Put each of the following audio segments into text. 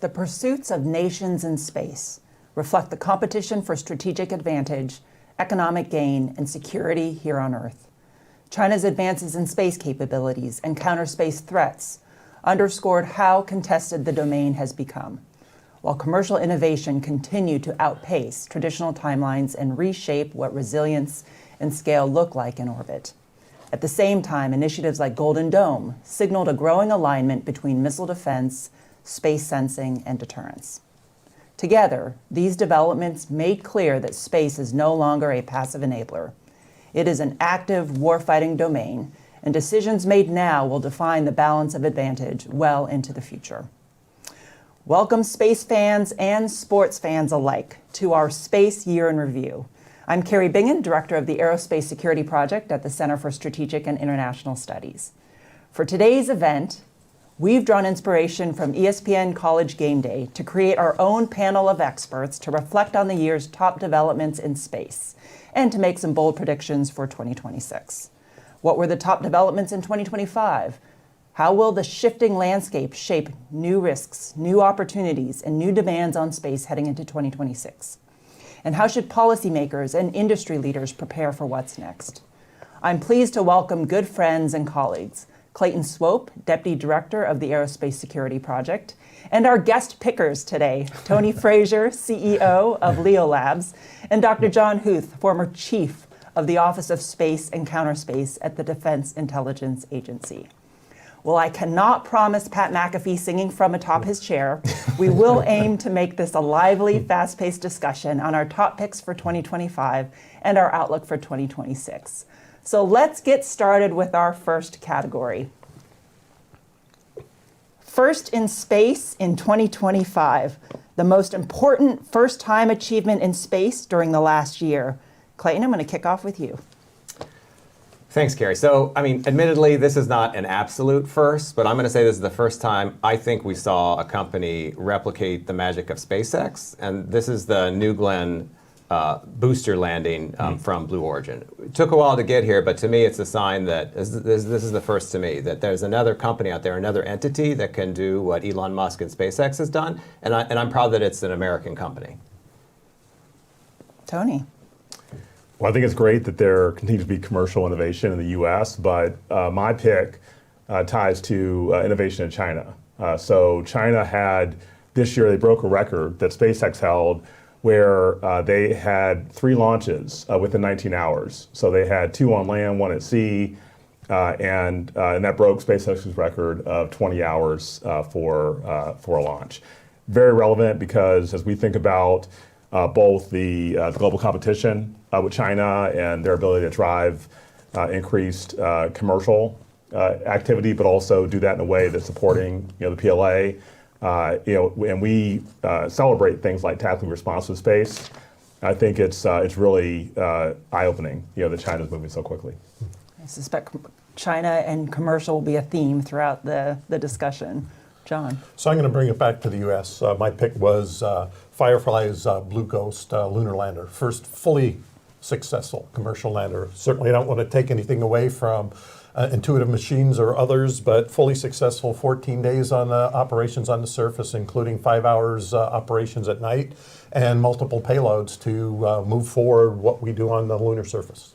The pursuits of nations in space reflect the competition for strategic advantage, economic gain, and security here on Earth. China's advances in space capabilities and counterspace threats underscored how contested the domain has become, while commercial innovation continued to outpace traditional timelines and reshape what resilience and scale look like in orbit. At the same time, initiatives like Golden Dome signaled a growing alignment between missile defense, space sensing, and deterrence. Together, these developments made clear that space is no longer a passive enabler. It is an active warfighting domain, and decisions made now will define the balance of advantage well into the future. Welcome, space fans and sports fans alike, to our Space Year in Review. I'm Kari Bingen, Director of the Aerospace Security Project at the Center for Strategic and International Studies. For today's event, we've drawn inspiration from ESPN College Game Day to create our own panel of experts to reflect on the year's top developments in space and to make some bold predictions for 2026. What were the top developments in 2025? How will the shifting landscape shape new risks, new opportunities, and new demands on space heading into 2026? And how should policymakers and industry leaders prepare for what's next? I'm pleased to welcome good friends and colleagues, Clayton Swope, Deputy Director of the Aerospace Security Project, and our guest pickers today, Tony Frazier, CEO of LeoLabs, and Dr. John Huth, former Chief of the Office of Space and Counterspace at the Defense Intelligence Agency. Well, I cannot promise Pat McAfee singing from atop his chair. We will aim to make this a lively, fast-paced discussion on our top picks for 2025 and our outlook for 2026. So let's get started with our first category. First in space in 2025, the most important first-time achievement in space during the last year. Clayton, I'm going to kick off with you. Thanks, Kari. So, admittedly, this is not an absolute first, but I'm going to say this is the first time I think we saw a company replicate the magic of SpaceX, and this is the New Glenn booster landing from Blue Origin. It took a while to get here, but to me it's a sign that this is the first to me, that there's another company out there, another entity that can do what Elon Musk and SpaceX has done, and I'm proud that it's an American company. Tony. Well, I think it's great that there continues to be commercial innovation in the U.S., but my pick ties to innovation in China. So China had, this year they broke a record that SpaceX held where they had 3 launches within 19 hours. So they had 2 on land, 1 at sea, and that broke SpaceX's record of 20 hours for a launch. Very relevant because as we think about both the global competition with China and their ability to drive increased commercial activity, but also do that in a way that's supporting the PLA. And we celebrate things like tackling responsive space. I think it's really eye-opening, that China's moving so quickly. I suspect China and commercial will be a theme throughout the discussion. John. So I'm going to bring it back to the U.S. My pick was Firefly's Blue Ghost lunar lander, first fully successful commercial lander. Certainly I don't want to take anything away from Intuitive Machines or others, but fully successful 14 days on operations on the surface, including 5 hours operations at night and multiple payloads to move forward what we do on the lunar surface.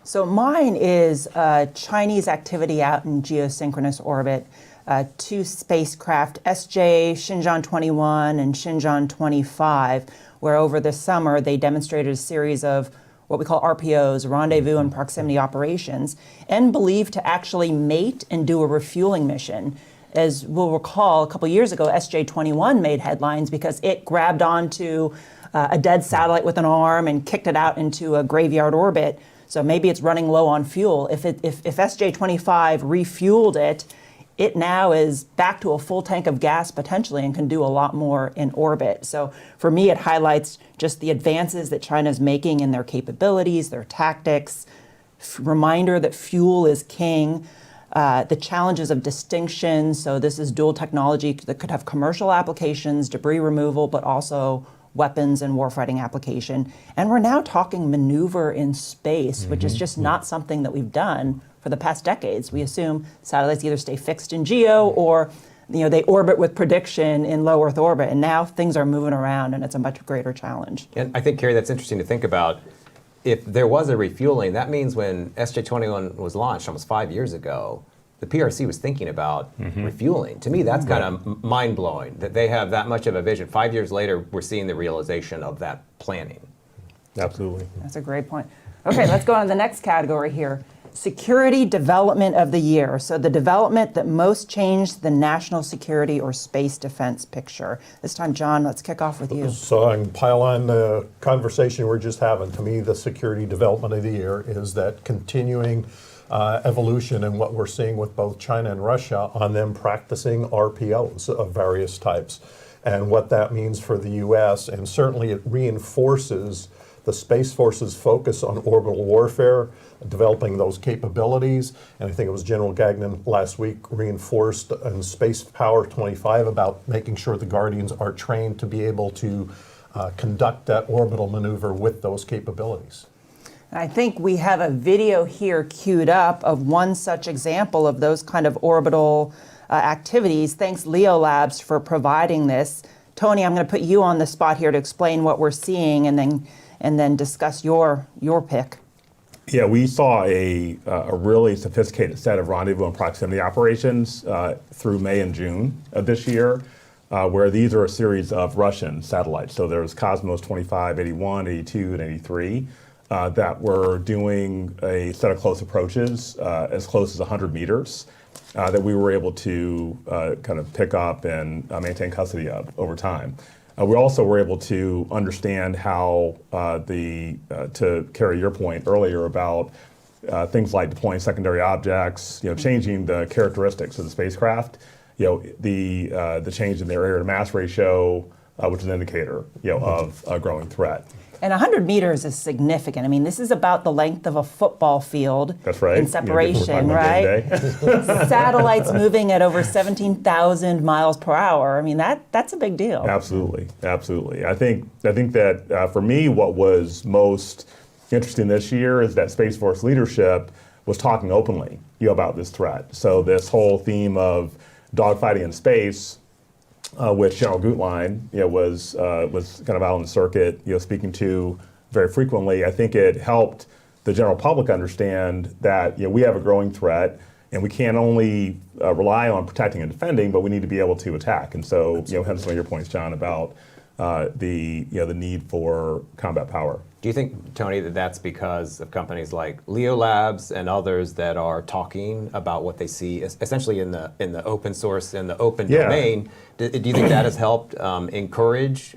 So mine is Chinese activity out in geosynchronous orbit. 2 spacecraft, SJ Shenzhou 21 and Shenzhou 25, where over the summer they demonstrated a series of what we call RPOs, rendezvous and proximity operations, and believed to actually mate and do a refueling mission. As we'll recall, a couple years ago, SJ 21 made headlines because it grabbed onto a dead satellite with an arm and kicked it out into a graveyard orbit. So maybe it's running low on fuel. If SJ 25 refueled it, it now is back to a full tank of gas potentially and can do a lot more in orbit. So for me, it highlights just the advances that China's making in their capabilities, their tactics, reminder that fuel is king, the challenges of distinction. So this is dual technology that could have commercial applications, debris removal, but also weapons and warfighting application. And we're now talking maneuver in space, which is just not something that we've done for the past decades. We assume satellites either stay fixed in geo or they orbit with prediction in low Earth orbit, and now things are moving around, and it's a much greater challenge. And I think, Kari, that's interesting to think about. If there was a refueling, that means when SJ21 was launched almost 5 years ago, the PRC was thinking about refueling. To me, that's kind of mind-blowing, that they have that much of a vision. 5 years later, we're seeing the realization of that planning. Absolutely. That's a great point. Okay, let's go on to the next category here. Security Development of the Year. So the development that most changed the national security or space defense picture. This time, John, let's kick off with you. So I can pile on the conversation we're just having. To me, the security development of the year is that continuing evolution in what we're seeing with both China and Russia on them practicing RPOs of various types, and what that means for the U.S. And certainly it reinforces the Space Force's focus on orbital warfare, developing those capabilities. And I think it was General Gagnon last week reinforced in Space Power 25 about making sure the Guardians are trained to be able to conduct that orbital maneuver with those capabilities. I think we have a video here queued up of one such example of those kind of orbital activities. Thanks, LeoLabs, for providing this. Tony, I'm going to put you on the spot here to explain what we're seeing and then discuss your pick. Yeah, we saw a really sophisticated set of rendezvous and proximity operations through May and June of this year, where these are a series of Russian satellites. So there's Cosmos 25, 81, 82, and 83 that were doing a set of close approaches as close as 100 meters that we were able to kind of pick up and maintain custody of over time. We also were able to understand how to carry your point earlier about things like deploying secondary objects, changing the characteristics of the spacecraft, the change in their area to mass ratio, which is an indicator, of a growing threat. And 100 meters is significant. I mean, this is about the length of a football field. That's right. In separation, right? Satellites moving at over 17,000 miles per hour. I mean, that's a big deal. Absolutely, absolutely. I think that for me, what was most interesting this year is that Space Force leadership was talking openly, about this threat. So this whole theme of dogfighting in space, which General Gutlein, was kind of out on the circuit, speaking to very frequently. I think it helped the general public understand that we have a growing threat, and we can't only rely on protecting and defending, but we need to be able to attack. And so, hence some of your points, John, about the need for combat power. Do you think, Tony, that that's because of companies like LeoLabs and others that are talking about what they see, essentially in the open source, in the open domain? Do you think that has helped encourage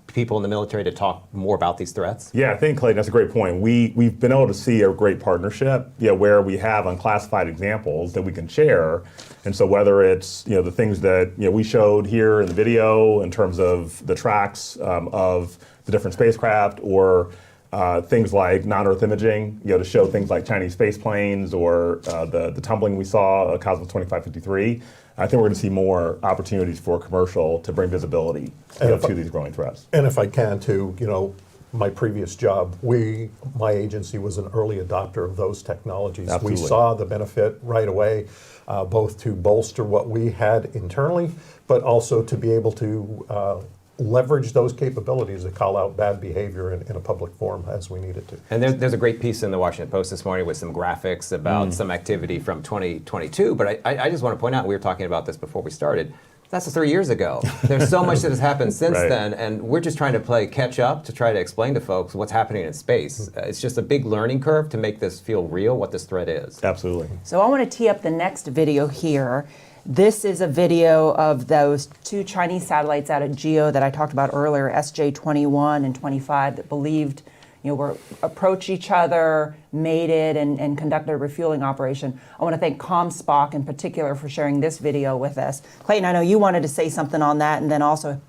people in the military to talk more about these threats? Yeah, I think, Clayton, that's a great point. We've been able to see a great partnership, where we have unclassified examples that we can share. And so whether it's the things that we showed here in the video in terms of the tracks of the different spacecraft, or things like non-Earth imaging, to show things like Chinese space planes, or the tumbling we saw, Cosmos 2553. I think we're going to see more opportunities for commercial to bring visibility to these growing threats. And if I can too, my previous job, my agency was an early adopter of those technologies. Absolutely. We saw the benefit right away, both to bolster what we had internally, but also to be able to leverage those capabilities to call out bad behavior in a public forum as we needed to. And there's a great piece in the Washington Post this morning with some graphics about some activity from 2022. But I just want to point out, we were talking about this before we started, that's 3 years ago. There's so much that has happened since then, and we're just trying to play catch up to try to explain to folks what's happening in space. It's just a big learning curve to make this feel real, what this threat is. Absolutely. So I want to tee up the next video here. This is a video of those two Chinese satellites out at GEO that I talked about earlier, SJ21 and 25, that believed were approach each other, mated, and conducted a refueling operation. I want to thank ComSpock in particular for sharing this video with us. Clayton, I know you wanted to say something on that, and then also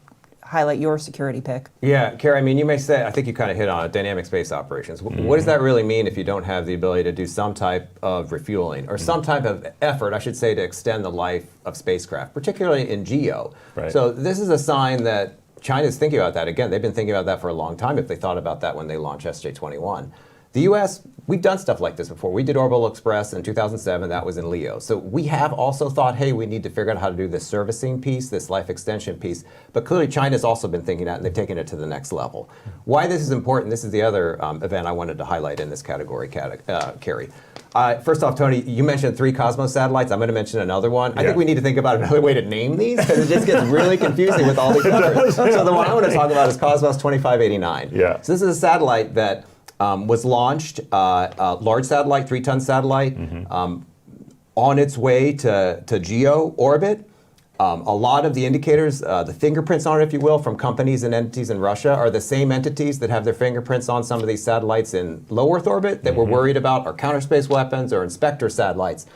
highlight your security pick. Yeah, Kari, you may say, I think you kind of hit on it, dynamic space operations. What does that really mean if you don't have the ability to do some type of refueling, or some type of effort, I should say, to extend the life of spacecraft, particularly in GEO? Right. So this is a sign that China's thinking about that. Again, they've been thinking about that for a long time if they thought about that when they launched SJ21. The US, we've done stuff like this before. We did Orbital Express in 2007, that was in LEO. So we have also thought, hey, we need to figure out how to do this servicing piece, this life extension piece. But clearly China's also been thinking that, and they've taken it to the next level. Why this is important, this is the other event I wanted to highlight in this category, Kari. First off, Tony, you mentioned 3 Cosmos satellites. I'm going to mention another one. I think we need to think about another way to name these, because it just gets really confusing with all these others. So the one I want to talk about is Cosmos 2589. Yeah. So this is a satellite that was launched, a large satellite, 3-ton satellite, on its way to GEO orbit. A lot of the indicators, the fingerprints on it, if you will, from companies and entities in Russia are the same entities that have their fingerprints on some of these satellites in low Earth orbit that we're worried about, or counterspace weapons or inspector satellites.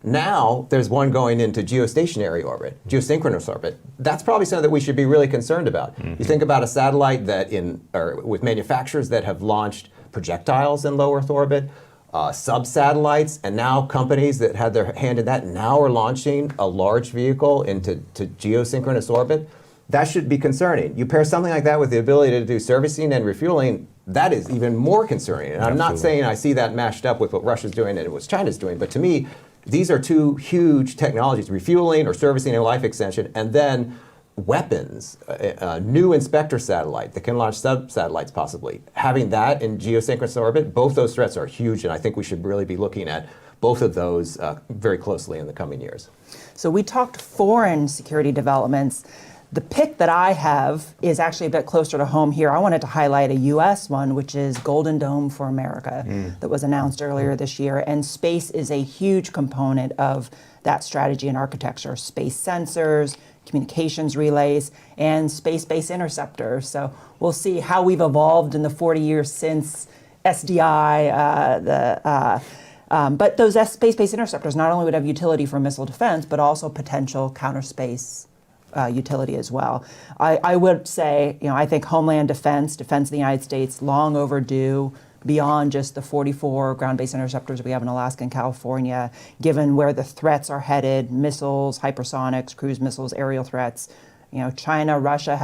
Now there's one going into geostationary orbit, geosynchronous orbit. That's probably something that we should be really concerned about. You think about a satellite that with manufacturers that have launched projectiles in low Earth orbit, sub-satellites, and now companies that had their hand in that now are launching a large vehicle into geosynchronous orbit. That should be concerning. You pair something like that with the ability to do servicing and refueling, that is even more concerning. And I'm not saying I see that mashed up with what Russia's doing and what China's doing, but to me, these are 2 huge technologies, refueling or servicing and life extension, and then weapons, a new inspector satellite that can launch sub-satellites possibly. Having that in geosynchronous orbit, both those threats are huge, and I think we should really be looking at both of those very closely in the coming years. So we talked foreign security developments. The pick that I have is actually a bit closer to home here. I wanted to highlight a US one, which is Golden Dome for America, that was announced earlier this year. And space is a huge component of that strategy and architecture. Space sensors, communications relays, and space-based interceptors. So we'll see how we've evolved in the 40 years since SDI. But those space-based interceptors not only would have utility for missile defense, but also potential counterspace utility as well. I would say, I think Homeland Defense of the United States, long overdue, beyond just the 44 ground-based interceptors we have in Alaska and California, given where the threats are headed, missiles, hypersonics, cruise missiles, aerial threats. China, Russia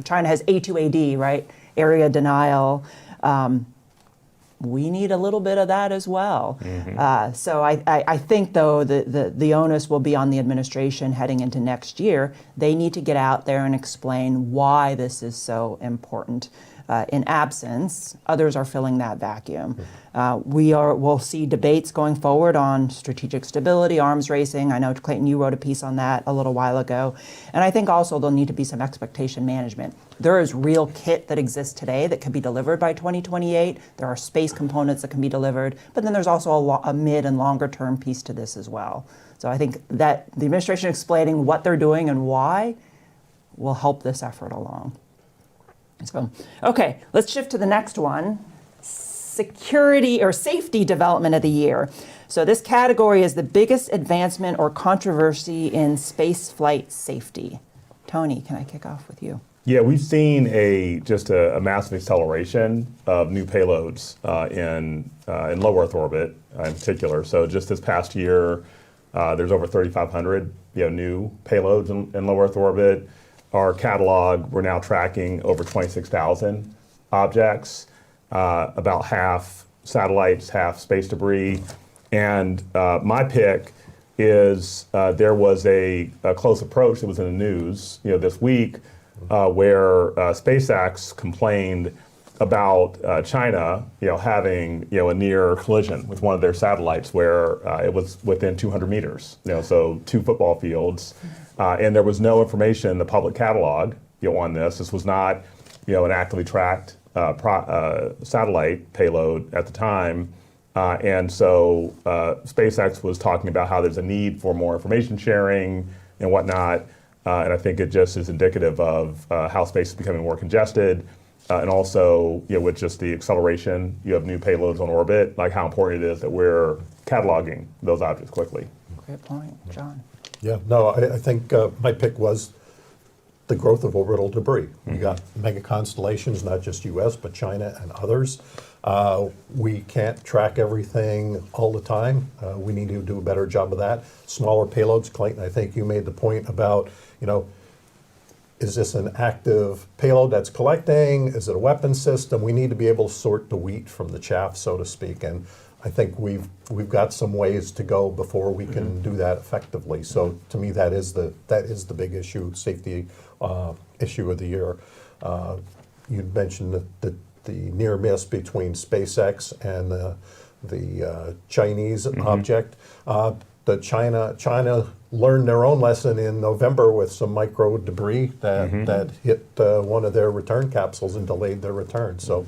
China has A2AD, right? Area denial. We need a little bit of that as well. So I think, though, the onus will be on the administration heading into next year. They need to get out there and explain why this is so important. In absence, others are filling that vacuum. We'll see debates going forward on strategic stability, arms racing. I know, Clayton, you wrote a piece on that a little while ago. And I think also there'll need to be some expectation management. There is real kit that exists today that could be delivered by 2028. There are space components that can be delivered. But then there's also a mid and longer term piece to this as well. So I think that the administration explaining what they're doing and why will help this effort along. So, okay, let's shift to the next one. Security or safety development of the year. So this category is the biggest advancement or controversy in space flight safety. Tony, can I kick off with you? Yeah, we've seen just a massive acceleration of new payloads in low Earth orbit in particular. So just this past year, there's over 3,500 new payloads in low Earth orbit. Our catalog, we're now tracking over 26,000 objects, about half satellites, half space debris. And my pick is there was a close approach that was in the news this week where SpaceX complained about China having a near collision with one of their satellites where it was within 200 meters, so 2 football fields. And there was no information in the public catalog on this. This was not an actively tracked satellite payload at the time. And so SpaceX was talking about how there's a need for more information sharing and whatnot. And I think it just is indicative of how space is becoming more congested. And also, with just the acceleration, you have new payloads on orbit, like how important it is that we're cataloging those objects quickly. Great point, John. Yeah, no, I think my pick was the growth of orbital debris. We got mega constellations, not just US, but China and others. We can't track everything all the time. We need to do a better job of that. Smaller payloads, Clayton, I think you made the point about, is this an active payload that's collecting? Is it a weapon system? We need to be able to sort the wheat from the chaff, so to speak. And I think we've got some ways to go before we can do that effectively. So to me, that is the big issue, safety issue of the year. You mentioned the near miss between SpaceX and the Chinese object. The China learned their own lesson in November with some micro debris that hit one of their return capsules and delayed their return. So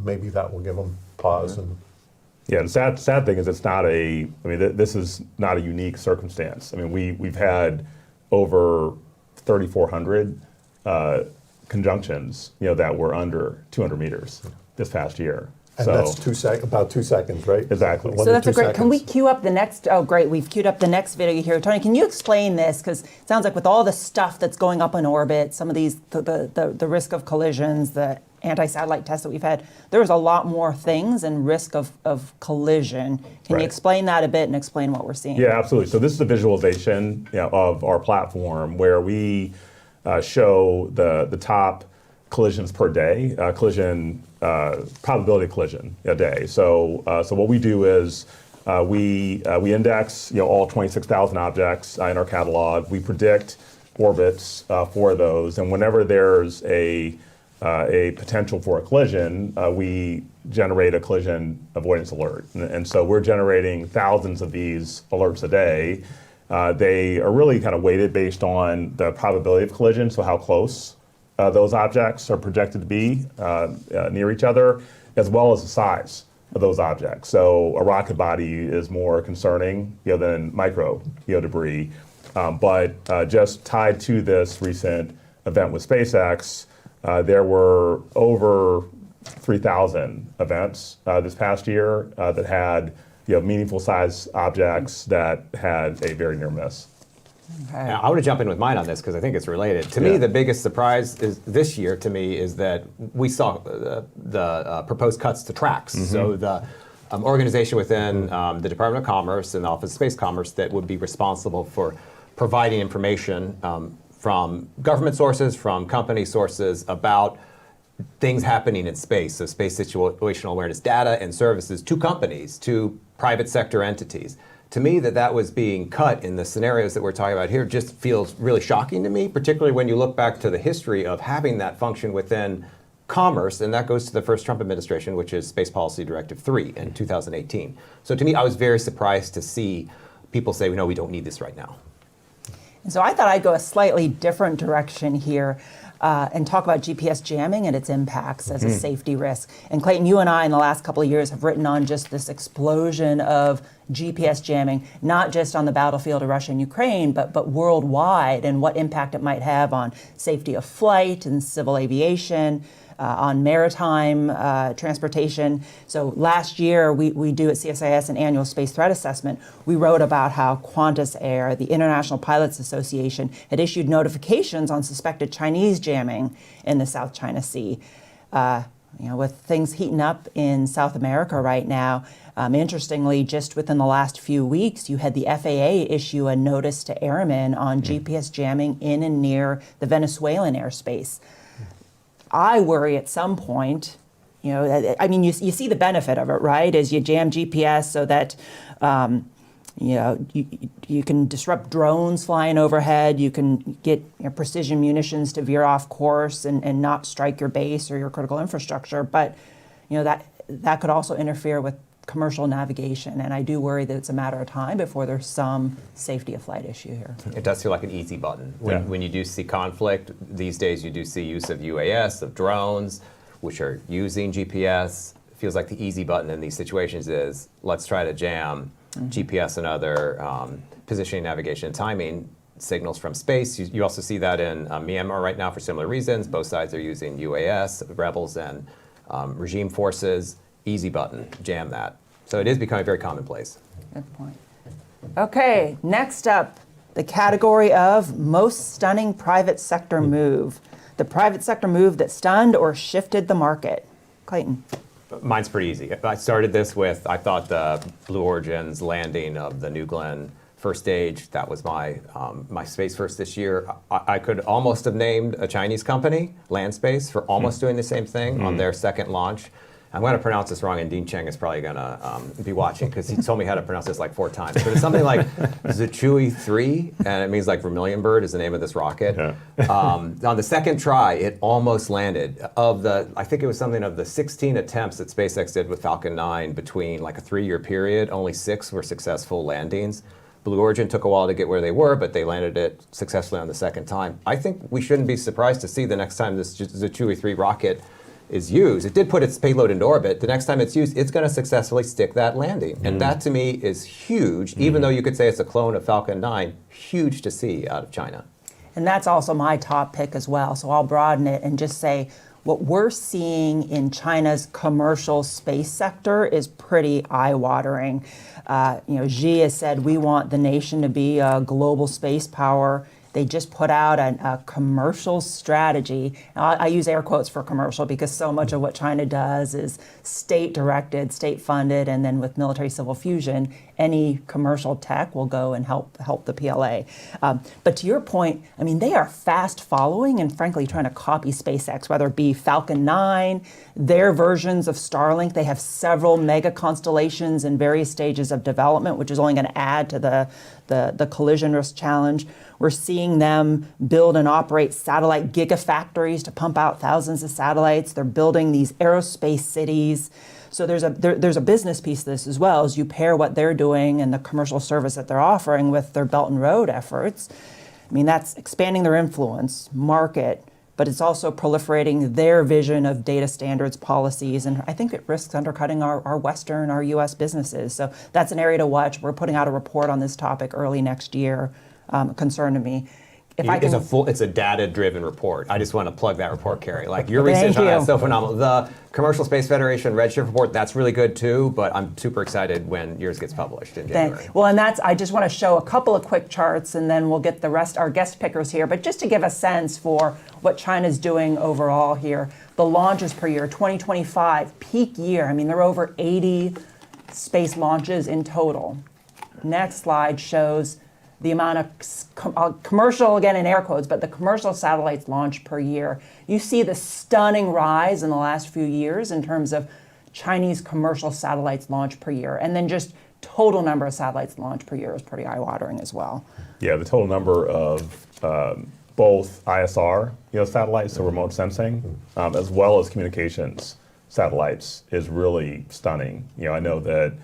maybe that will give them pause. And Yeah, the sad thing is it's not this is not a unique circumstance. I mean, we've had over 3,400 conjunctions, that were under 200 meters this past year. And so that's about 2 seconds, right? Exactly. One So to that's 2 a great. Can we seconds. queue up the next? Oh, great. We've queued up the next video here. Tony, can you explain this? Because it sounds like with all the stuff that's going up in orbit, some of these, the risk of collisions, the anti-satellite tests that we've had, there's a lot more things and risk of collision. Can Right. you explain that a bit and explain what we're seeing? Yeah, absolutely. So this is a visualization of our platform where we show the top collisions per day, probability collision a day. So what we do is we index all 26,000 objects in our catalog. We predict orbits for those, and whenever there's a potential for a collision, we generate a collision avoidance alert. And so we're generating thousands of these alerts a day. They are really kind of weighted based on the probability of collision, so how close those objects are projected to be near each other, as well as the size of those objects. So a rocket body is more concerning than micro debris. But just tied to this recent event with SpaceX, there were over 3,000 events this past year that had meaningful size objects that had a very near miss. Okay. Now, I want to jump in with mine on this because I think it's related. To me, the biggest surprise is this year to me is that we saw the proposed cuts to tracks. So the organization within the Department of Commerce and the Office of Space Commerce that would be responsible for providing information from government sources, from company sources about things happening in space, so space situational awareness data and services to companies, to private sector entities. To me, that was being cut in the scenarios that we're talking about here just feels really shocking to me, particularly when you look back to the history of having that function within commerce, and that goes to the first Trump administration, which is Space Policy Directive 3 in 2018. So to me, I was very surprised to see people say, no, we don't need this right now. And so I thought I'd go a slightly different direction here and talk about GPS jamming and its impacts as a safety risk. And Clayton, you and I in the last couple of years have written on just this explosion of GPS jamming, not just on the battlefield of Russia and Ukraine, but worldwide, and what impact it might have on safety of flight and civil aviation, on maritime transportation. So last year, we do at CSIS an annual space threat assessment. We wrote about how Qantas Air, the International Pilots Association, had issued notifications on suspected Chinese jamming in the South China Sea. With things heating up in South America right now, interestingly, just within the last few weeks, you had the FAA issue a notice to airmen on GPS jamming in and near the Venezuelan airspace. I worry at some point, you see the benefit of it, right? As you jam GPS so that, you can disrupt drones flying overhead. You can get precision munitions to veer off course and not strike your base or your critical infrastructure. But, that could also interfere with commercial navigation. And I do worry that it's a matter of time before there's some safety of flight issue here. It does feel like an easy button. When you do see conflict, these days you do see use of UAS, of drones, which are using GPS. It feels like the easy button in these situations is, let's try to jam GPS and other positioning, navigation, and timing signals from space. You also see that in Myanmar right now for similar reasons. Both sides are using UAS, rebels and regime forces. Easy button, jam that. So it is becoming very commonplace. Good point. Okay, next up, the category of most stunning private sector move. The private sector move that stunned or shifted the market. Clayton. Mine's pretty easy. I started this with, I thought the Blue Origin's landing of the New Glenn first stage. That was my my space first this year. I could almost have named a Chinese company, Landspace, for almost doing the same thing on their second launch. I'm going to pronounce this wrong, and Dean Cheng is probably going to be watching because he told me how to pronounce this like 4 times. But it's something like Zichui 3, and it means like vermilion bird is the name of this rocket. Yeah. On the second try, it almost landed. I think it was something of the 16 attempts that SpaceX did with Falcon 9 between like a 3-year period, only 6 were successful landings. Blue Origin took a while to get where they were, but they landed it successfully on the second time. I think we shouldn't be surprised to see the next time this Zichui 3 rocket is used. It did put its payload into orbit. The next time it's used, it's going to successfully stick that landing. And that to me is huge, even though you could say it's a clone of Falcon 9, huge to see out of China. And that's also my top pick as well. So I'll broaden it and just say what we're seeing in China's commercial space sector is pretty eye-watering. Xi has said we want the nation to be a global space power. They just put out a commercial strategy. I use air quotes for commercial because so much of what China does is state-directed, state-funded, and then with military-civil fusion, any commercial tech will go and help the PLA. But to your point, I mean, they are fast following and frankly trying to copy SpaceX, whether it be Falcon 9, their versions of Starlink. They have several mega constellations in various stages of development, which is only going to add to the collision risk challenge. We're seeing them build and operate satellite gigafactories to pump out thousands of satellites. They're building these aerospace cities. So there's a business piece to this as well, as you pair what they're doing and the commercial service that they're offering with their Belt and Road efforts. I mean, that's expanding their influence, market, but it's also proliferating their vision of data standards policies. And I think it risks undercutting our Western, our US businesses. So that's an area to watch. We're putting out a report on this topic early next year. Concern to me. It's a data-driven report. I just want to plug that report, Kari. Like your research on that is so phenomenal. The Commercial Space Federation Redshift report, that's really good too, but I'm super excited when yours gets published in January. Well, and I just want to show a couple of quick charts and then we'll get the rest, our guest pickers here, but just to give a sense for what China's doing overall here. The launches per year, 2025, peak year. I mean, there are over 80 space launches in total. Next slide shows the amount of commercial, again in air quotes, but the commercial satellites launched per year. You see the stunning rise in the last few years in terms of Chinese commercial satellites launched per year. And then just total number of satellites launched per year is pretty eye-watering as well. Yeah, the total number of both ISR satellites, so remote sensing, as well as communications satellites is really stunning. I know that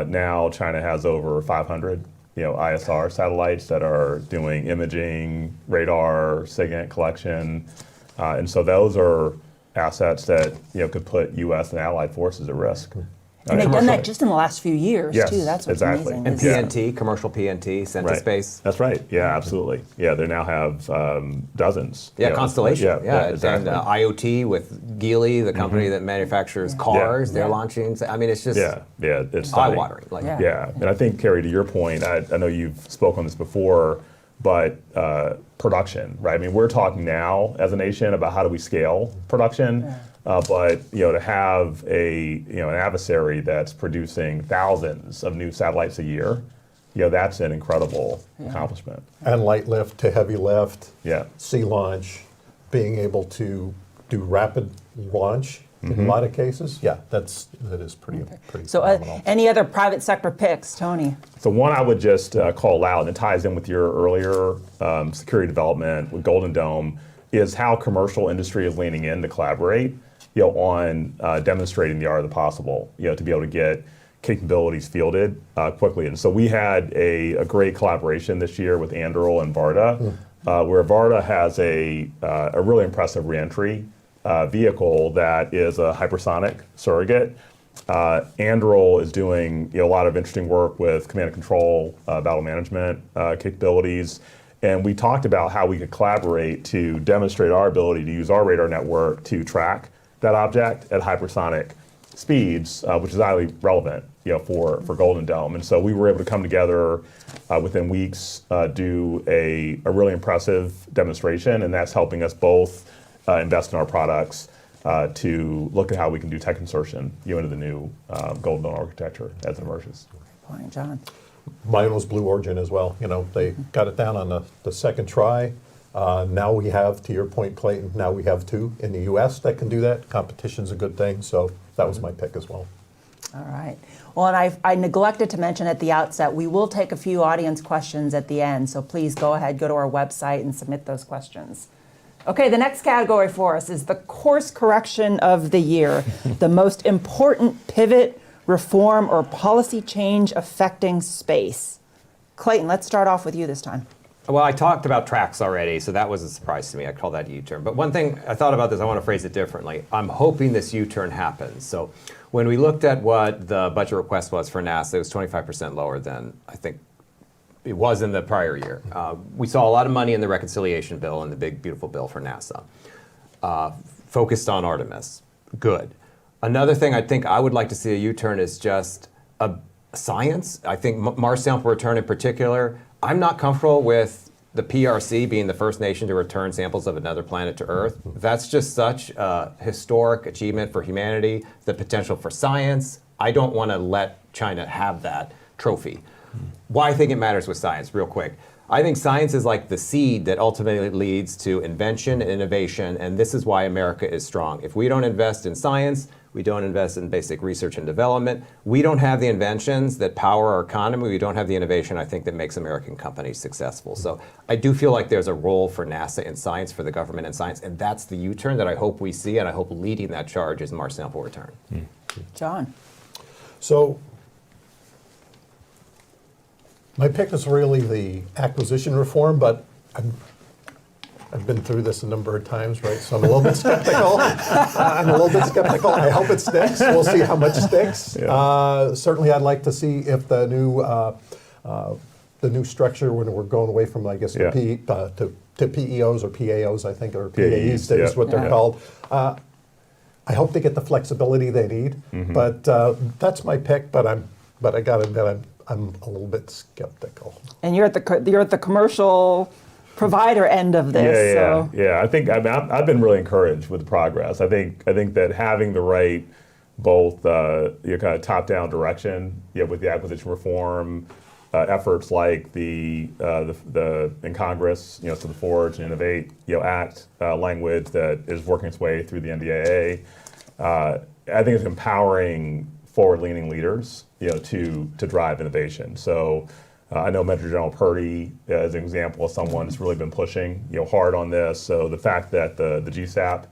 now China has over 500 ISR satellites that are doing imaging, radar, SIGINT collection. And so those are assets that could put U.S. and allied forces at risk. And they've done that just in the last few years, yes, too. That's what's exactly. amazing. And PNT, commercial PNT, sent to space. That's right. Yeah, absolutely. Yeah, they now have dozens. Yeah, constellation. Yeah, exactly. And IoT with Geely, the company that manufactures cars, they're launching. I mean, it's just it's eye-watering. And I think, Kari, to your point, I know you've spoken on this before, but production, right? I mean, we're talking now as a nation about how do we scale production. Yeah. But to have an adversary that's producing thousands of new satellites a year, that's an incredible accomplishment. And light lift to heavy lift, sea launch, being able to do rapid launch in a lot of cases. Yeah, that is pretty So any other private sector picks, Tony? So one I would just call out, and it ties in with your earlier security development with Golden Dome, is how commercial industry is leaning in to collaborate on demonstrating the art of the possible, to be able to get capabilities fielded quickly. And so we had a great collaboration this year with Anduril and Varda, where Varda has a really impressive reentry vehicle that is a hypersonic surrogate. Anduril is doing a lot of interesting work with command and control, battle management capabilities. And we talked about how we could collaborate to demonstrate our ability to use our radar network to track that object at hypersonic speeds, which is highly relevant, for Golden Dome. And so we were able to come together within weeks, do a really impressive demonstration, and that's helping us both invest in our products to look at how we can do tech insertion into the new Golden Dome architecture as it emerges. Great point, John. Mine was Blue Origin as well. You know, they got it down on the second try. Now we have, to your point, Clayton, now we have 2 in the U.S. that can do that. Competition's a good thing, so that was my pick as well. All right. Well, and I neglected to mention at the outset, we will take a few audience questions at the end, so please go ahead, go to our website and submit those questions. Okay, the next category for us is the course correction of the year, the most important pivot, reform, or policy change affecting space. Clayton, let's start off with you this time. Well, I talked about tracks already, so that was a surprise to me. I call that a U-turn. But one thing I thought about this, I want to phrase it differently. I'm hoping this U-turn happens. So when we looked at what the budget request was for NASA, it was 25% lower than I think it was in the prior year. We saw a lot of money in the reconciliation bill and the big, beautiful bill for NASA, focused on Artemis. Good. Another thing I think I would like to see a U-turn is just a science. I think Mars sample return in particular. I'm not comfortable with the PRC being the first nation to return samples of another planet to Earth. That's just such a historic achievement for humanity, the potential for science. I don't want to let China have that trophy. Why I think it matters with science, real quick. I think science is like the seed that ultimately leads to invention and innovation, and this is why America is strong. If we don't invest in science, we don't invest in basic research and development, we don't have the inventions that power our economy, we don't have the innovation, I think, that makes American companies successful. So I do feel like there's a role for NASA in science, for the government in science, and that's the U-turn that I hope we see, and I hope leading that charge is Mars sample return. John. So my pick is really the acquisition reform, but I've been through this a number of times, right? So I'm a little bit skeptical. I hope it sticks. We'll see how much sticks. Yeah. Certainly, I'd like to see if the new structure, when we're going away from, I guess, Yeah. to PEOs or PAOs, I think, or PAEs, PAEs, is yeah. what they're Yeah. called. I hope they get the flexibility they need. But that's my pick. But I got to admit, I'm a little bit skeptical. And you're at the commercial provider end of this. Yeah. I think I've been really encouraged with the progress. I think that having the right both kind of top-down direction, with the acquisition reform efforts like the in Congress, so the Forge and Innovate Act language that is working its way through the NDAA. I think it's empowering forward-leaning leaders, to drive innovation. So. I know Major General Purdy, as an example, of someone who's really been pushing, hard on this. So the fact that the GSAP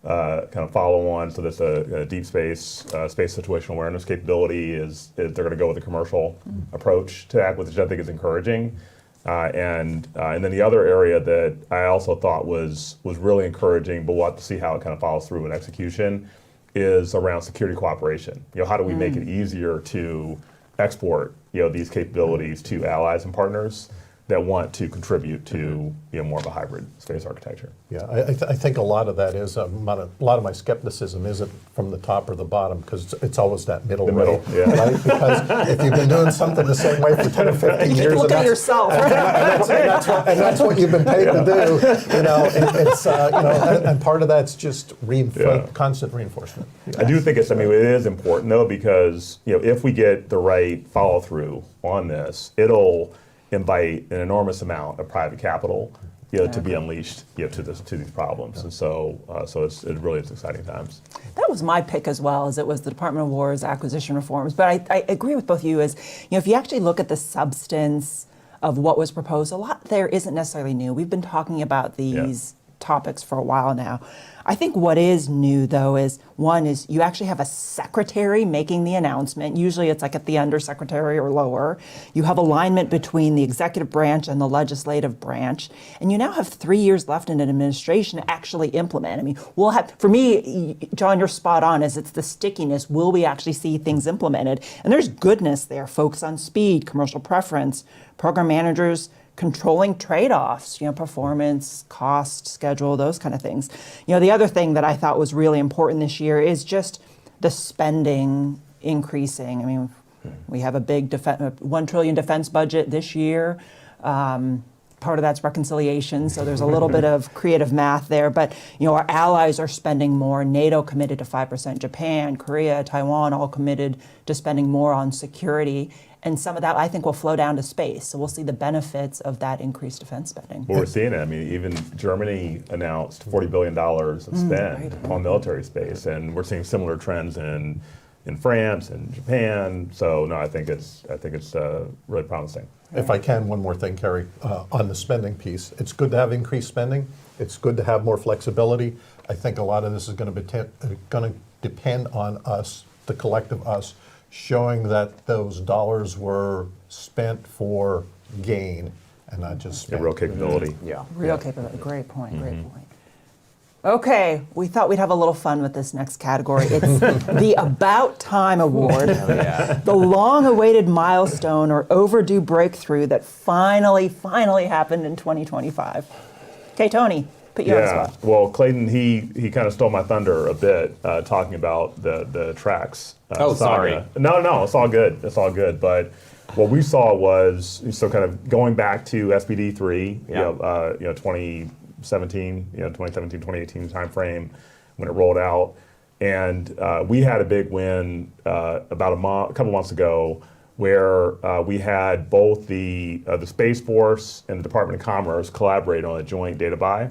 kind of follow on, so that's a deep space, space situational awareness capability is they're going to go with a commercial approach to acquisition, I think is encouraging. And then the other area that I also thought was really encouraging, but we'll have to see how it kind of follows through in execution, is around security cooperation. How do we make it easier to export these capabilities to allies and partners that want to contribute to more of a hybrid space architecture. Yeah, I think a lot of that is a lot of my skepticism isn't from the top or the bottom, because it's always that middle, middle, right? yeah. Right? Because if you've been doing something the same way for 10 or 15 years, Look at yourself. and that's what you've been paid to do, it's and part of that's just constant reinforcement. I do think it is important though, because if we get the right follow through on this, it'll invite an enormous amount of private capital, to be unleashed, to these problems, and so it really is exciting times. That was my pick as well, as it was the Department of War's acquisition reforms. But I agree with both of you. If you actually look at the substance of what was proposed, a lot there isn't necessarily new. We've been talking about these topics for a while now. I think what is new, though, is you actually have a secretary making the announcement. Usually it's like at the undersecretary or lower. You have alignment between the executive branch and the legislative branch. And you now have 3 years left in an administration to actually implement. For me, John, you're spot on, it's the stickiness. Will we actually see things implemented? And there's goodness there. Focus on speed, commercial preference, program managers, controlling trade-offs, performance, cost, schedule, those kind of things. The other thing that I thought was really important this year is just the spending increasing. We have a big $1 trillion defense budget this year. part of that's reconciliation, so there's a little bit of creative math there. But our allies are spending more. NATO committed to 5%. Japan, Korea, Taiwan all committed to spending more on security. And some of that, I think, will flow down to space. So we'll see the benefits of that increased defense spending. Well, we're seeing it. I mean, even Germany announced $40 billion of spend on military space, and we're seeing similar trends in France and Japan. So no, I think it's really promising. If I can, one more thing, Kari, on the spending piece. It's good to have increased spending. It's good to have more flexibility. I think a lot of this is going to depend on us, the collective us, showing that those dollars were spent for gain and not just spent. Real capability. Yeah. Real capability. Great point. Great point. Okay, we thought we'd have a little fun with this next category. It's the About Time Award, the long-awaited milestone or overdue breakthrough that finally happened in 2025. Okay, Tony, put you on the spot. Well, Clayton, he kind of stole my thunder a bit, talking about the tracks. Oh, saga. sorry. No, it's all good. It's all good. But what we saw was, so kind of going back to SBD 3, 2017, 2018 timeframe when it rolled out. And we had a big win about a couple months ago where we had both the Space Force and the Department of Commerce collaborate on a joint data buy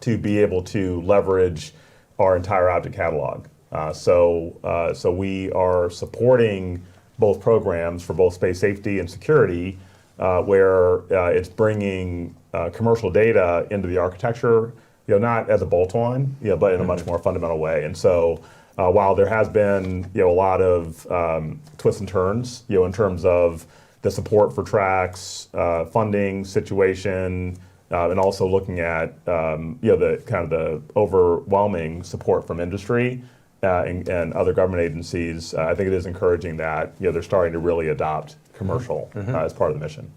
to be able to leverage our entire object catalog. So we are supporting both programs for both space safety and security, where it's bringing commercial data into the architecture, not as a bolt-on, but in a much more fundamental way. And so while there has been a lot of twists and turns, in terms of the support for tracks, funding situation, and also looking at the kind of the overwhelming support from industry and other government agencies, I think it is encouraging that they're starting to really adopt commercial as part of the mission.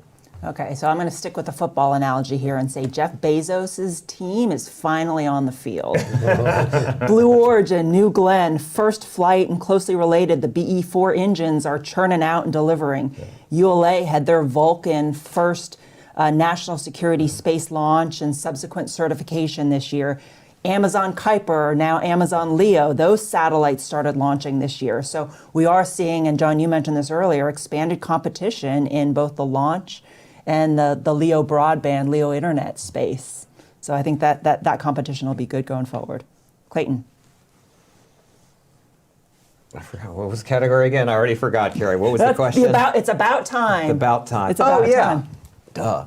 Okay, so I'm going to stick with the football analogy here and say Jeff Bezos' team is finally on the field. Blue Origin, New Glenn, First Flight, and closely related, the BE-4 engines are churning out and delivering. ULA had their Vulcan first national security space launch and subsequent certification this year. Amazon Kuiper, now Amazon Leo, those satellites started launching this year. So we are seeing, and John, you mentioned this earlier, expanded competition in both the launch and the Leo broadband, Leo internet space. So I think that competition will be good going forward. Clayton. I forgot. What was the category again? I already forgot, Kari. What was the question? It's about time. It's about time. It's about time. Duh.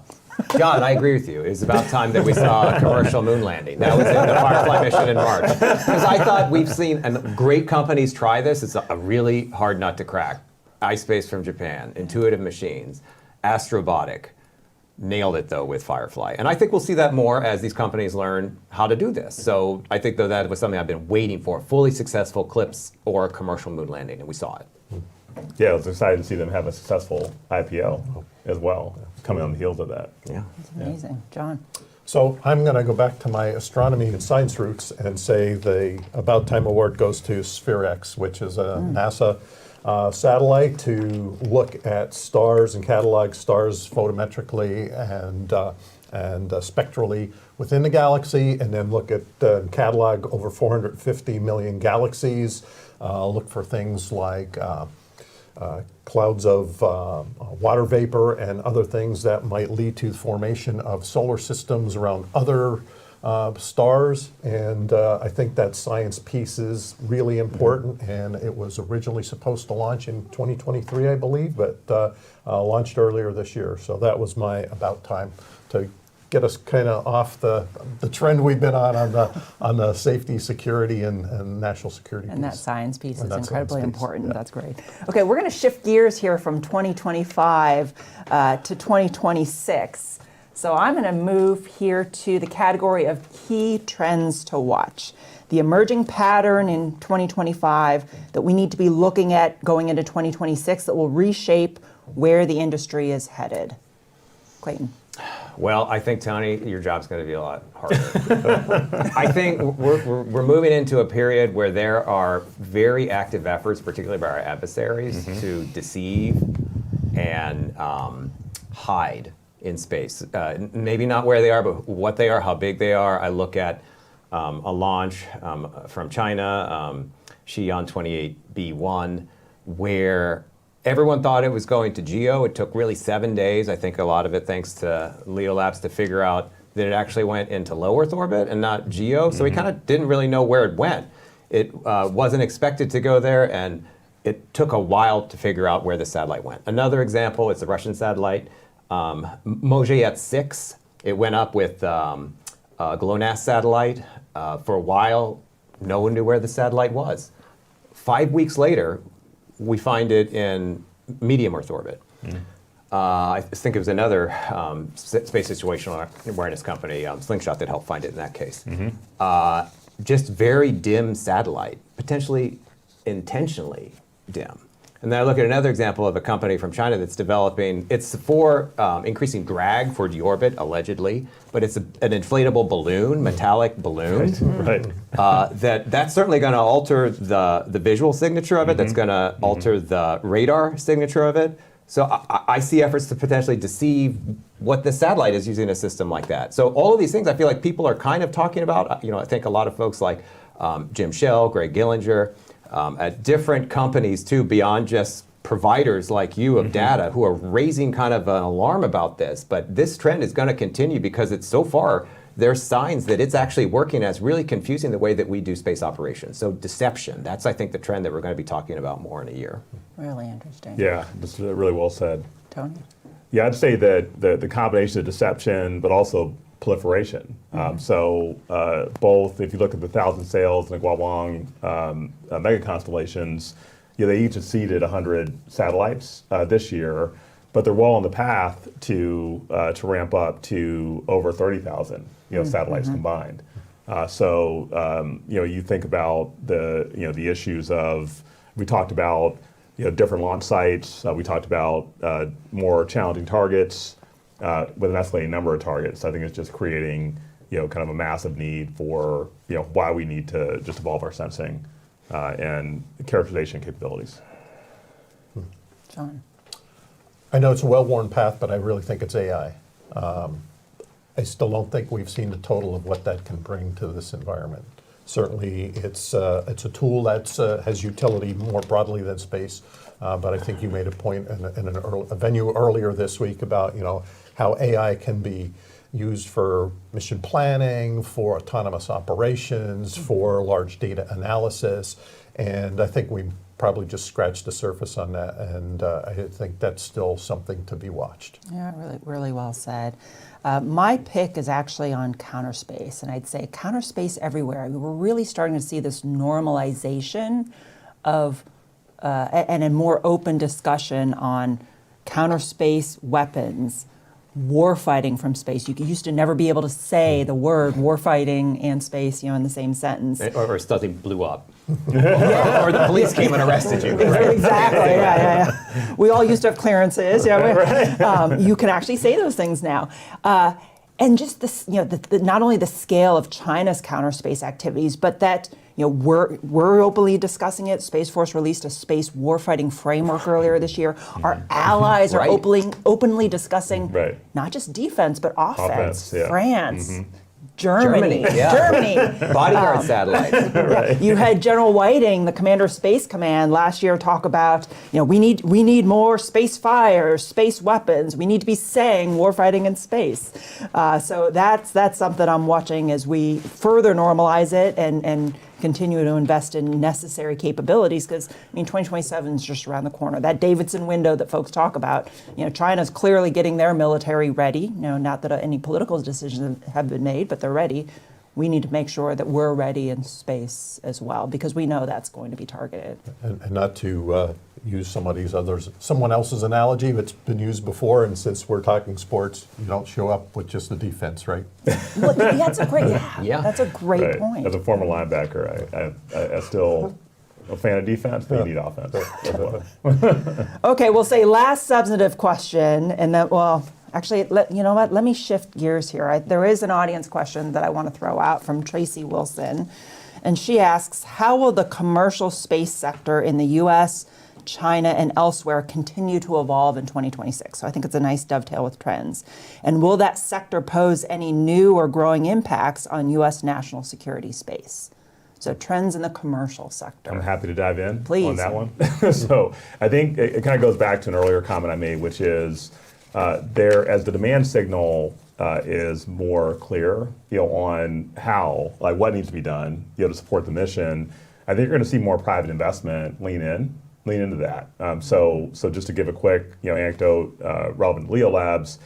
John, I agree with you. It's about time that we saw a commercial moon landing. That was in the Firefly mission in March. Because I thought we've seen great companies try this. It's a really hard nut to crack. iSpace from Japan, Intuitive Machines, Astrobotic. Nailed it, though, with Firefly. And I think we'll see that more as these companies learn how to do this. So I think, though, that was something I've been waiting for, fully successful CLIPS or commercial moon landing, and we saw it. Yeah, I was excited to see them have a successful IPO as well, coming on the heels of that. Yeah. That's amazing. John. So I'm going to go back to my astronomy and science roots and say the About Time Award goes to SphereX, which is a NASA satellite to look at stars and catalog stars photometrically and spectrally within the galaxy, and then look at catalog over 450 million galaxies, look for things like clouds of water vapor and other things that might lead to the formation of solar systems around other stars. And I think that science piece is really important, and it was originally supposed to launch in 2023, I believe, but launched earlier this year. So that was my about time to get us kind of off the trend we've been on the safety, security, and national security And piece. that science piece And is that incredibly science piece, important. yeah. That's great. Okay, we're going to shift gears here from 2025 to 2026. So I'm going to move here to the category of key trends to watch. The emerging pattern in 2025 that we need to be looking at going into 2026 that will reshape where the industry is headed. Clayton. Well, I think, Tony, your job's going to be a lot harder. I think we're moving into a period where there are very active efforts, particularly by our adversaries, to deceive and hide in space. Maybe not where they are, but what they are, how big they are. I look at a launch from China, Xi'an 28B1, where everyone thought it was going to GEO. It took really 7 days. I think a lot of it thanks to LeoLabs to figure out that it actually went into low Earth orbit and not GEO. So we kind of didn't really know where it went. It wasn't expected to go there, and it took a while to figure out where the satellite went. Another example is the Russian satellite, Mozhayet-6. It went up with a GLONASS satellite. For a while, no one knew where the satellite was. 5 weeks later, we find it in medium Earth orbit. I think it was another space situational awareness company, Slingshot, that helped find it in that case. Just very dim satellite, potentially intentionally dim. And then I look at another example of a company from China that's developing, it's for increasing drag for deorbit, allegedly, but it's an inflatable balloon, metallic balloon. Right. That's certainly going to alter the visual signature of it, that's going to alter the radar signature of it. So I see efforts to potentially deceive what the satellite is using a system like that. So all of these things I feel like people are kind of talking about. I think a lot of folks like Jim Schell, Greg Gillinger, at different companies too, beyond just providers like you of data, who are raising kind of an alarm about this. But this trend is going to continue because it's so far, there's signs that it's actually working, as really confusing the way that we do space operations. So deception, that's I think the trend that we're going to be talking about more in a year. Really interesting. Yeah, that's really well said. Tony? Yeah, I'd say that the combination of deception, but also proliferation. So both, if you look at the 1,000 sails and the Guowang mega constellations, they each exceeded 100 satellites this year, but they're well on the path to ramp up to over 30,000 satellites combined. So you think about the issues of, we talked about different launch sites. We talked about more challenging targets with an escalating number of targets. I think it's just creating kind of a massive need for why we need to just evolve our sensing and characterization capabilities. John? I know it's a well-worn path, but I really think it's AI. I still don't think we've seen the total of what that can bring to this environment. Certainly, it's a tool that has utility more broadly than space. But I think you made a point in a venue earlier this week about how AI can be used for mission planning, for autonomous operations, for large data analysis, and I think we probably just scratched the surface on that, and I think that's still something to be watched. Yeah, really, really well said. My pick is actually on Counterspace, and I'd say Counterspace everywhere. I mean, we're really starting to see this normalization of and a more open discussion on counterspace weapons, warfighting from space. You used to never be able to say the word warfighting and space, in the same sentence. Or something blew up. Or the police came and arrested you. Right? Exactly. Yeah. We all used to have clearances. You can actually say those things now. And just this, not only the scale of China's counterspace activities, but that we're openly discussing it. Space Force released a space warfighting framework earlier this year. Our allies are openly discussing not just defense but offense. France. Germany. Bodyguard satellites. You had General Whiting, the commander of Space Command, last year talk about, we need more space fires, space weapons. We need to be saying warfighting in space. So that's something I'm watching as we further normalize it and continue to invest in necessary capabilities, because 2027 is just around the corner. That Davidson window that folks talk about, China's clearly getting their military ready. Not that any political decisions have been made, but they're ready. We need to make sure that we're ready in space as well, because we know that's going to be targeted. And not to use someone else's analogy that's been used before, and since we're talking sports, you don't show up with just the defense, right? Well, that's a great, that's a great point. As a former linebacker, I still a fan of defense, but you need offense. Okay, we'll say last substantive question, and then, actually, let me shift gears here. There is an audience question that I want to throw out from Tracy Wilson, and she asks, how will the commercial space sector in the U.S., China and elsewhere continue to evolve in 2026? So I think it's a nice dovetail with trends. And will that sector pose any new or growing impacts on U.S. national security space? So trends in the commercial sector. I'm happy to dive in Please. on that one. So I think it kind of goes back to an earlier comment I made, which is as the demand signal is more clear, on how, like what needs to be done, to support the mission. I think you're going to see more private investment lean into that. So just to give a quick, anecdote relevant to LeoLabs,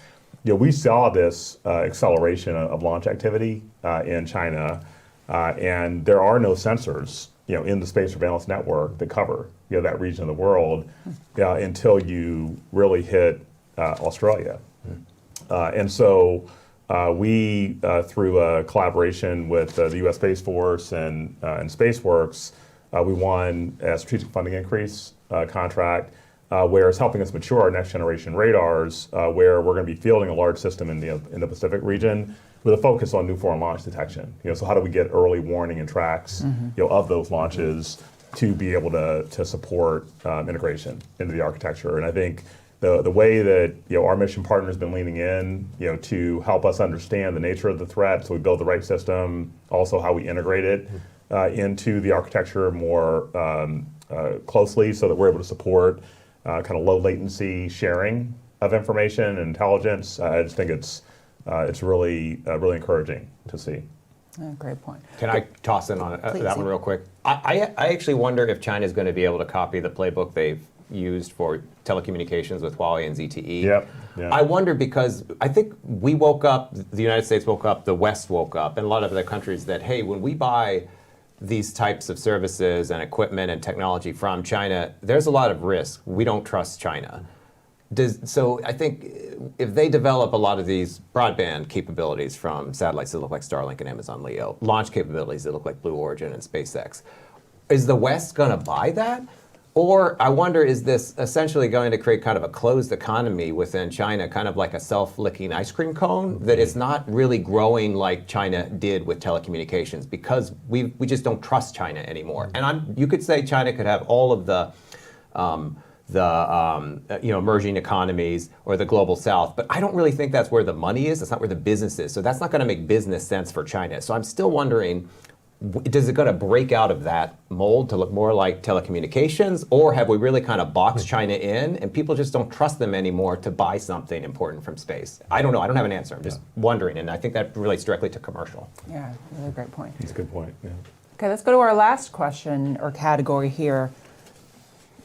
we saw this acceleration of launch activity in China, and there are no sensors, in the space surveillance network that cover, that region of the world until you really hit Australia. And so we, through a collaboration with the U.S. Space Force and SpaceWorks, we won a strategic funding increase contract where it's helping us mature our next generation radars, where we're going to be fielding a large system in the Pacific region with a focus on new foreign launch detection. So how do we get early warning and tracks of those launches to be able to support integration into the architecture? And I think the way that our mission partner has been leaning in, to help us understand the nature of the threat, so we build the right system, also how we integrate it into the architecture more closely, so that we're able to support kind of low latency sharing of information and intelligence. I just think it's really encouraging to see. Great point. Can I toss in on Please. that one real quick? I actually wonder if China is going to be able to copy the playbook they've used for telecommunications with Huawei and ZTE. Yep. Yeah. I wonder because I think we woke up, the United States woke up, the West woke up, and a lot of other countries that, hey, when we buy these types of services and equipment and technology from China, there's a lot of risk. We don't trust China. So I think if they develop a lot of these broadband capabilities from satellites that look like Starlink and Amazon Leo, launch capabilities that look like Blue Origin and SpaceX, is the West going to buy that? Or I wonder, is this essentially going to create kind of a closed economy within China, kind of like a self-licking ice cream cone, that it's not really growing like China did with telecommunications because we just don't trust China anymore? And you could say China could have all of the emerging economies or the global south, but I don't really think that's where the money is. That's not where the business is. So that's not going to make business sense for China. So I'm still wondering, is it going to break out of that mold to look more like telecommunications, or have we really kind of boxed China in and people just don't trust them anymore to buy something important from space? I don't know. I don't have an answer. I'm just wondering, and I think that relates directly to commercial. Yeah, really great point. That's a good point. Yeah. Okay, let's go to our last question or category here.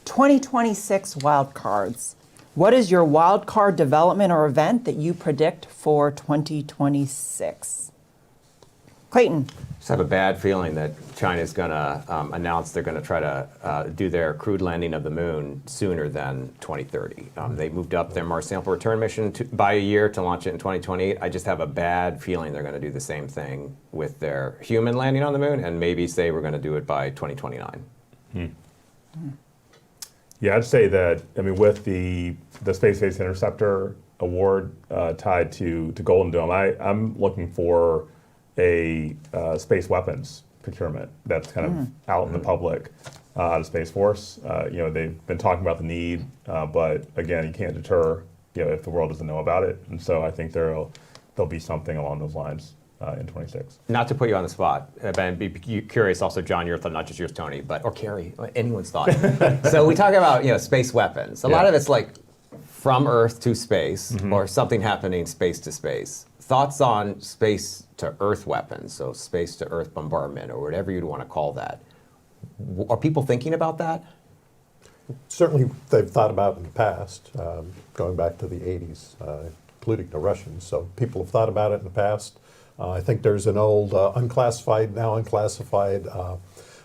2026 wildcards. What is your wildcard development or event that you predict for 2026? Clayton. Just have a bad feeling that China's going to announce they're going to try to do their crewed landing of the moon sooner than 2030. They moved up their Mars sample return mission by a year to launch it in 2028. I just have a bad feeling they're going to do the same thing with their human landing on the moon, and maybe say we're going to do it by 2029. Yeah, I'd say that, with the Space-Based Interceptor Award tied to Golden Dome, I'm looking for a space weapons procurement that's kind of out in the public, out of Space Force. They've been talking about the need, but again, you can't deter if the world doesn't know about it. And so I think there'll be something along those lines in 26. Not to put you on the spot, but I'd be curious also, John, your thought, not just yours, Tony, or Kari, anyone's thought. So we talk about space weapons. A lot of it's like from Earth to space, or something happening space to space. Thoughts on space to Earth weapons, so space to Earth bombardment, or whatever you'd want to call that. Are people thinking about that? Certainly they've thought about it in the past, going back to the 80s, including the Russians. So people have thought about it in the past. I think there's an old now unclassified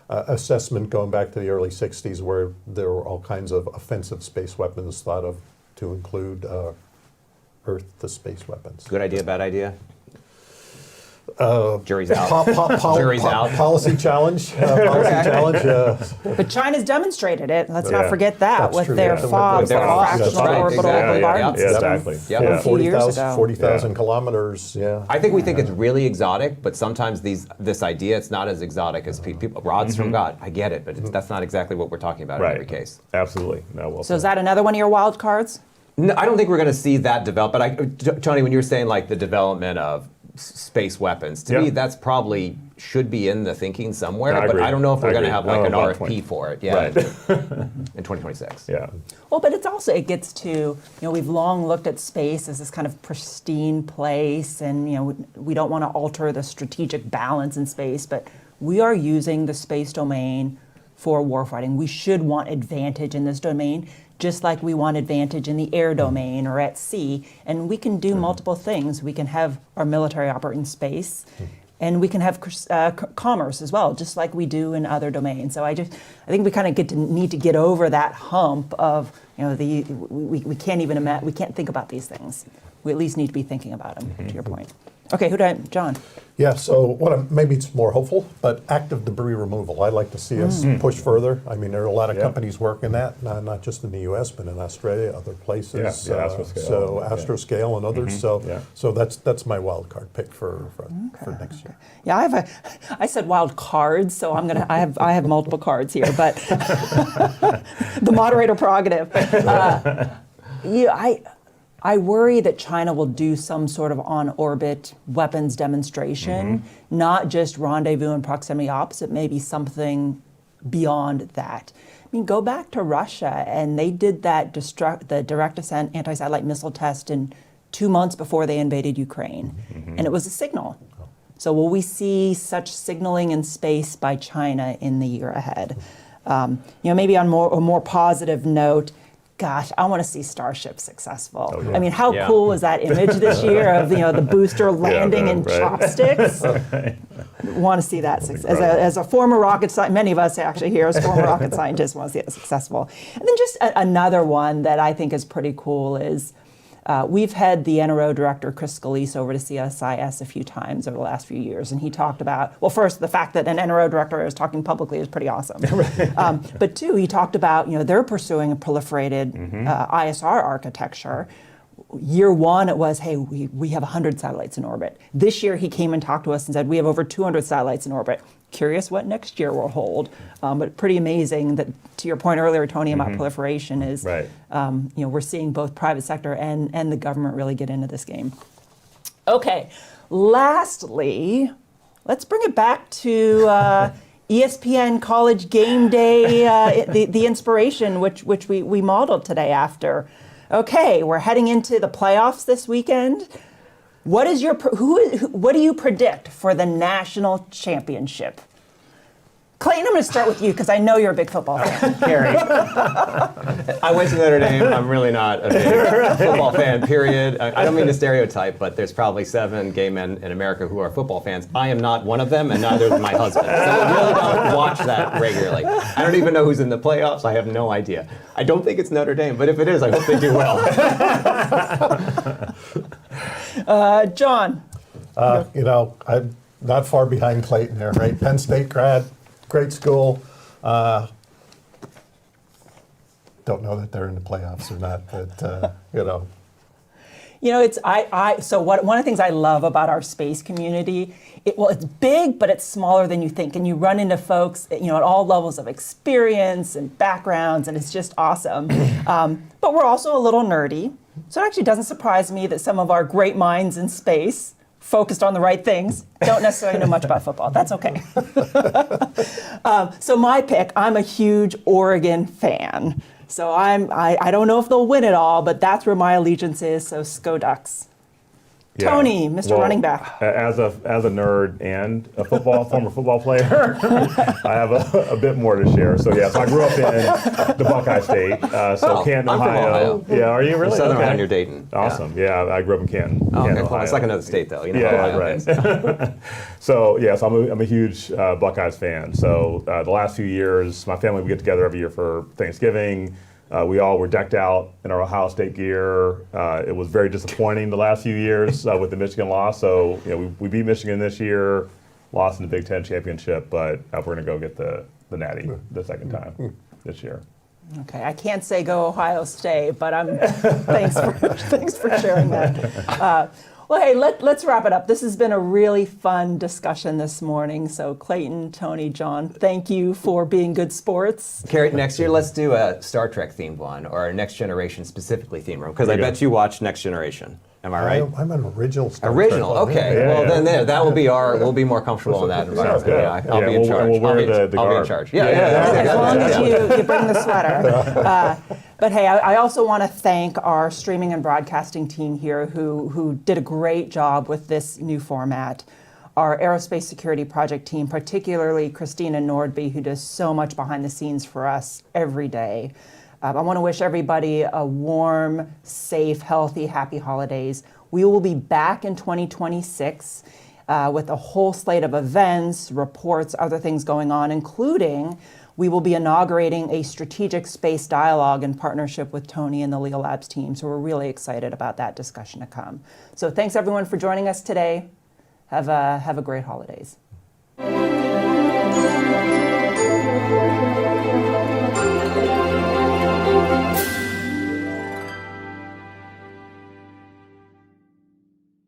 assessment going back to the early 60s where there were all kinds of offensive space weapons thought of to include Earth to space weapons. Good idea, bad idea? Jury's out. Jury's out. Policy challenge. Policy challenge. But China's demonstrated it. Let's not Yeah. forget that That's with true, their yeah. FOBs, With their their FOBs, fractional that's right, orbital exactly. bombardment Yeah, system. exactly. Yep. Yeah. A few years ago. 40,000 kilometers. Yeah. I think we think it's really exotic, but sometimes this idea, it's not as exotic as people. Rods from God, I get it, but that's not exactly what we're talking about in every case. Absolutely. No, well So is said. that another one of your wild cards? No, I don't think we're going to see that develop. But Tony, when you're saying like the development of space weapons, to Yeah. me that's probably should be in the thinking somewhere. I But agree. I don't know if we're I going to agree. have I like don't an know about RFP 20. for it. Yeah, Right. in 2026. Yeah. Well, but it's also, it gets to, we've long looked at space as this kind of pristine place, and, we don't want to alter the strategic balance in space, but we are using the space domain for warfighting. We should want advantage in this domain, just like we want advantage in the air domain or at sea. And we can do multiple things. We can have our military operate in space, and we can have commerce as well, just like we do in other domains. So I think we kind of need to get over that hump of, we can't even imagine, we can't think about these things. We at least need to be thinking about them, to your point. Okay, John? Yeah, so maybe it's more hopeful, but active debris removal. I'd like to see us push further. I mean, there are a lot of companies working that, not just in the U.S., but in Australia, other places. Yeah, Astroscale. So Yeah. Astroscale and others. Yeah. So that's my wild card pick for next year. Yeah, I said wild cards, so I have multiple cards here, but the moderator prerogative. I worry that China will do some sort of on-orbit weapons demonstration, not just rendezvous and proximity ops. It may be something beyond that. I mean, go back to Russia, and they did that the direct ascent anti-satellite missile test in 2 months before they invaded Ukraine, and it was a signal. So will we see such signaling in space by China in the year ahead? Maybe on a more positive note, gosh, I want to see Starship successful. Oh, yeah. I mean, how Yeah. cool was that image this year of the booster landing in right. chopsticks? Want to see that as a former rocket scientist. Many of us actually here as former rocket scientists want to see it successful. And then just another one that I think is pretty cool is we've had the NRO director, Chris Scalise, over to CSIS a few times over the last few years, and he talked about, well, first, the fact that an NRO director is talking publicly is pretty awesome. But two, he talked about, they're pursuing a proliferated ISR architecture. Year one, it was, hey, we have 100 satellites in orbit. This year, he came and talked to us and said, we have over 200 satellites in orbit. Curious what next year will hold. But pretty amazing that, to your point earlier, Tony, about proliferation is, Right. we're seeing both private sector and the government really get into this game. Okay, lastly, let's bring it back to ESPN College Game Day, the inspiration which we modeled today after. Okay, we're heading into the playoffs this weekend. What do you predict for the national championship? Clayton, I'm going to start with you because I know you're a big football fan. Kari. I went to Notre Dame. I'm really not a big football fan, period. I don't mean to stereotype, but there's probably 7 gay men in America who are football fans. I am not one of them, and neither is my husband. So I really don't watch that regularly. I don't even know who's in the playoffs. I have no idea. I don't think it's Notre Dame, but if it is, I hope they do well. John. I'm not far behind Clayton there, right? Penn State grad, great school. Don't know that they're in the playoffs or not, but So one of the things I love about our space community, it's big, but it's smaller than you think, and you run into folks, at all levels of experience and backgrounds, and it's just awesome. But we're also a little nerdy, so it actually doesn't surprise me that some of our great minds in space, focused on the right things, don't necessarily know much about football. That's okay. So my pick, I'm a huge Oregon fan. So I don't know if they'll win it all, but that's where my allegiance is. So Sko Ducks. Yeah. Tony, Mr. Running Back. As a nerd and a former football player, I have a bit more to share. So so I grew up in the Buckeye State, Canton, I'm from Ohio. Ohio. Yeah, are you really? Southern Okay. Ohio, near Dayton. Awesome. Yeah, I grew up in Canton. Oh, Canton, okay, cool. Ohio. It's like another state, though. You know, Yeah, Ohio right. is. So I'm a huge Buckeyes fan. So the last few years, my family would get together every year for Thanksgiving. We all were decked out in our Ohio State gear. It was very disappointing the last few years with the Michigan loss. So we beat Michigan this year, lost in the Big Ten championship, but we're going to go get the Natty the second time this year. Okay, I can't say go Ohio State, but thanks for sharing that. Well, hey, let's wrap it up. This has been a really fun discussion this morning. So Clayton, Tony, John, thank you for being good sports. Kari, next year let's do a Star Trek themed one or a Next Generation specifically themed one, because I bet you watch Next Generation. Am I right? I'm an original Star Original, Trek. okay. Yeah, well, yeah. then that will be we'll be more comfortable in that environment. good. Yeah, I'll be in charge. We'll wear I'll be the in garb. charge. As long as you bring the sweater. But hey, I also want to thank our streaming and broadcasting team here who did a great job with this new format. Our Aerospace Security Project team, particularly Christina Nordby, who does so much behind the scenes for us every day. I want to wish everybody a warm, safe, healthy, happy holidays. We will be back in 2026 with a whole slate of events, reports, other things going on, including we will be inaugurating a strategic space dialogue in partnership with Tony and the LeoLabs team. So we're really excited about that discussion to come. So thanks everyone for joining us today. Have a great holidays.